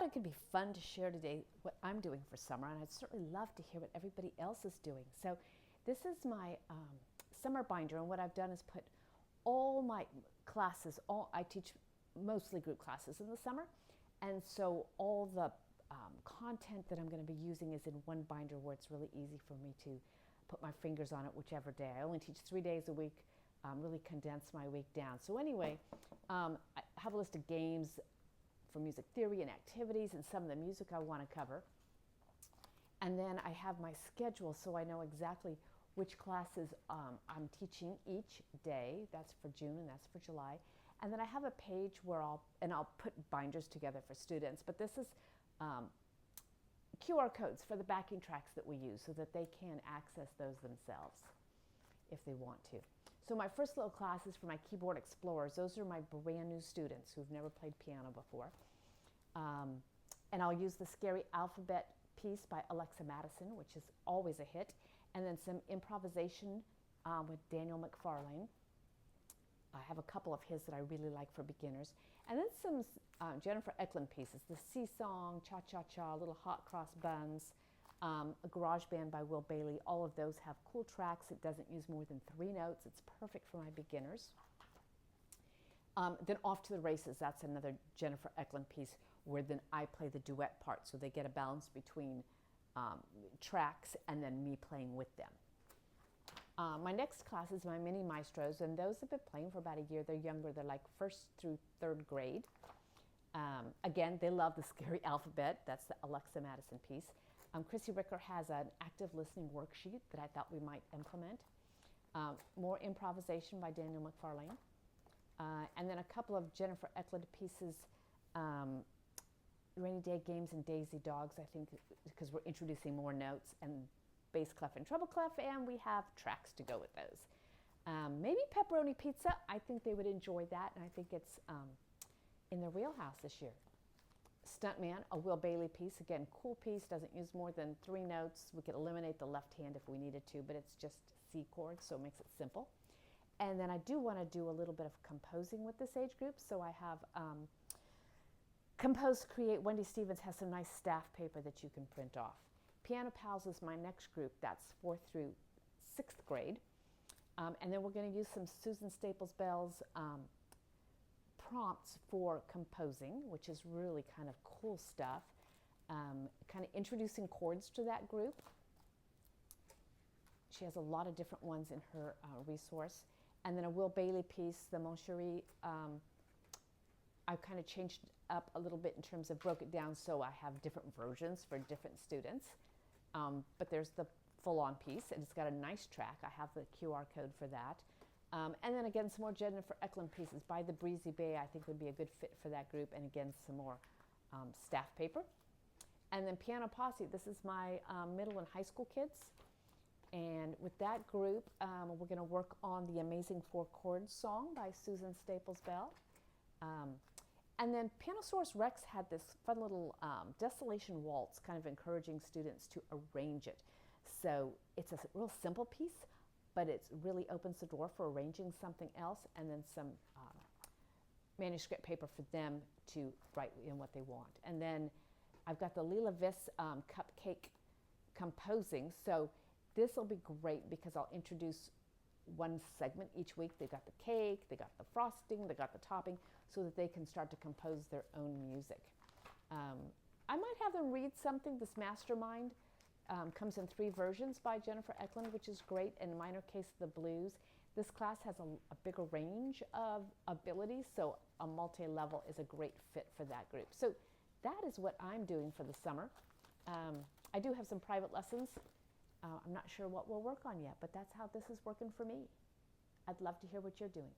thought it could be fun to share today what I'm doing for summer, and I'd certainly love to hear what everybody else is doing. So this is my summer binder, and what I've done is put all my classes, I teach mostly group classes in the summer, and so all the content that I'm going to be using is in one binder where it's really easy for me to put my fingers on it whichever day. I only teach 3 days a week, really condense my week down. So anyway, I have a list of games for music theory and activities and some of the music I want to cover. And then I have my schedule so I know exactly which classes I'm teaching each day. That's for June and that's for July. And then I have a page where I'll put binders together for students, but this is QR codes for the backing tracks that we use so that they can access those themselves if they want to. So my first little class is for my keyboard explorers. Those are my brand new students who've never played piano before. And I'll use the Scary Alphabet piece by Alexa Madison, which is always a hit, and then some improvisation with Daniel McFarlane. I have a couple of his that I really like for beginners. And then some Jennifer Eklund pieces, the Sea Song, Cha Cha Cha, Little Hot Cross Buns, a Garage Band by Will Bailey. All of those have cool tracks. It doesn't use more than 3 notes. It's perfect for my beginners. Then Off to the Races, that's another Jennifer Eklund piece where then I play the duet part, so they get a balance between tracks and then me playing with them. My next class is my mini maestros, and those have been playing for about a year. They're younger. They're like 1st through 3rd grade. Again, they love the Scary Alphabet. That's the Alexa Madison piece. Chrissy Ricker has an active listening worksheet that I thought we might implement. More improvisation by Daniel McFarlane. And then a couple of Jennifer Eklund pieces, Rainy Day Games and Daisy Dogs, I think, because we're introducing more notes, and bass clef and treble clef, and we have tracks to go with those. Maybe Pepperoni Pizza. I think they would enjoy that, and I think it's in their wheelhouse this year. Stuntman, a Will Bailey piece. Again, cool piece, doesn't use more than 3 notes. We could eliminate the left hand if we needed to, but it's just C chords, so it makes it simple. And then I do want to do a little bit of composing with this age group, so I have Compose Create. Wendy Stevens has some nice staff paper that you can print off. Piano Pals is my next group. That's 4th through 6th grade. And then we're going to use some Susan Staples Bell's prompts for composing, which is really kind of cool stuff. Kind of introducing chords to that group. She has a lot of different ones in her resource. And then a Will Bailey piece, the Mon Chéri. I've kind of changed up a little bit in terms of broke it down so I have different versions for different students. But there's the full-on piece, and it's got a nice track. I have the QR code for that. And then again, some more Jennifer Eklund pieces by the Breezy Bay. I think would be a good fit for that group. And again, some more staff paper. And then Piano Posse. This is my middle and high school kids. And with that group, we're going to work on the Amazing 4 Chords song by Susan Staples Bell. And then Pianosaurus Rex had this fun little Desolation Waltz, kind of encouraging students to arrange it. So it's a real simple piece, but it really opens the door for arranging something else, and then some manuscript paper for them to write in what they want. And then I've got the Lila Viss Cupcake Composing. So this will be great because I'll introduce one segment each week. They've got the cake, they got the frosting, they got the topping, so that they can start to compose their own music. I might have them read something. This Mastermind comes in 3 versions by Jennifer Eklund, which is great, and Minor Case of the Blues. This class has a bigger range of abilities, so a multi-level is a great fit for that group. So that is what I'm doing for the summer. I do have some private lessons. I'm not sure what we'll work on yet, but that's how this is working for me. I'd love to hear what you're doing.